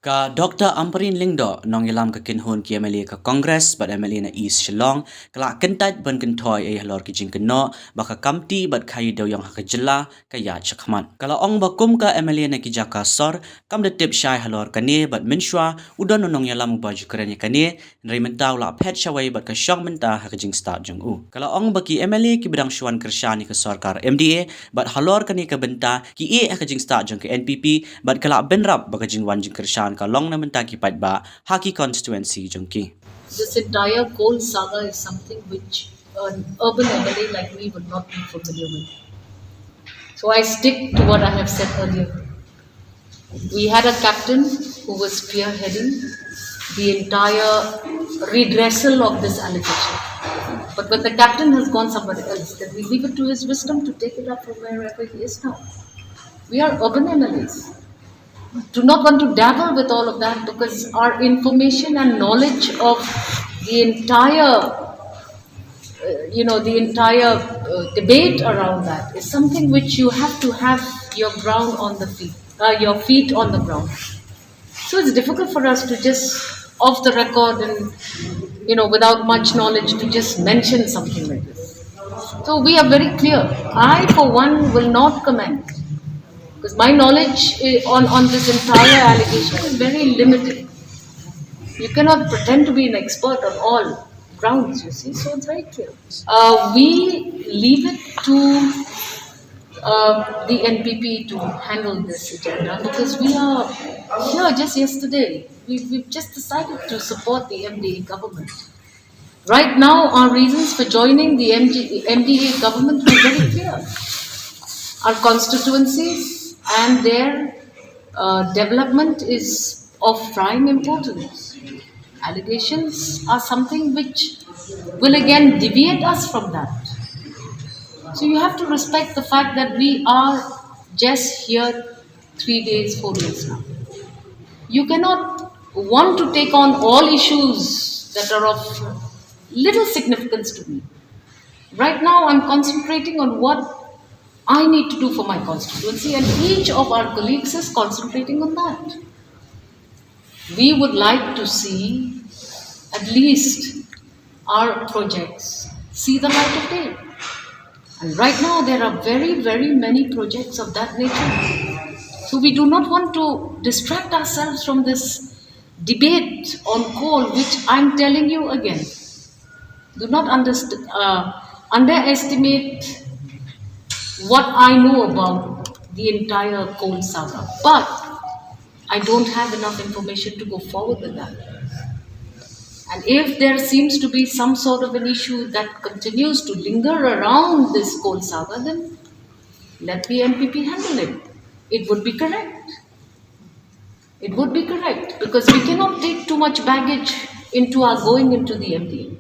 Ka Dr. Ampareen Lingdo nong yalam ka kinhon ki MLA ka Congress but MLA na East Shillong kala kentat ban kentoy ay halor ki jingkeno baka kamti bat khaïi dewïong ha ka jilla ka ya chakman kala ong bakum ka MLA na ki jaka sor kam de tip shai halor kane bat minshwa udon nong yalam ba jukranya kane nrei mentaw la phet shawai bat ka shong menta ha ka jing start jung u kala ong baki MLA ki bidang shwan kershani ka sarkar MDA bat halor kane ka benta ki e ha ka jing start jung ka NPP bat kala benrap baka jing wan jing kershan ka long naman taki ba haki constituency jungki. This entire coal saga is something which an urban MLA like me would not be familiar with. So I stick to what I have said earlier. We had a captain who was spearheading the entire redressal of this allegation. But when the captain has gone somewhere else, then we leave it to his wisdom to take it up from wherever he is now. We are urban MLAs. Do not want to dabble with all of that because our information and knowledge of the entire, debate around that is something which you have to have your ground on the feet, your feet on the ground. So it's difficult for us to just off the record and without much knowledge to just mention something like this. So we are very clear. I, for one, will not comment. Because my knowledge on this entire allegation is very limited. You cannot pretend to be an expert on all grounds, you see, so it's very clear. We leave it to the NPP to handle this agenda because we are here just yesterday. We've just decided to support the MDA government. Right now, our reasons for joining the MDA government are very clear. Our constituencies and their development is of prime importance. Allegations are something which will again deviate us from that. So you have to respect the fact that we are just here 3 days, 4 days now. You cannot want to take on all issues that are of little significance to me. Right now I'm concentrating on what I need to do for my constituency, and each of our colleagues is concentrating on that. We would like to see at least our projects see the light of day. And right now there are very, very many projects of that nature. So we do not want to distract ourselves from this debate on coal, which I'm telling you again. Do not underestimate what I know about the entire coal saga, but I don't have enough information to go forward with that. And if there seems to be some sort of an issue that continues to linger around this coal saga, then let the MPP handle it. It would be correct. It would be correct because we cannot take too much baggage into our going into the MDA.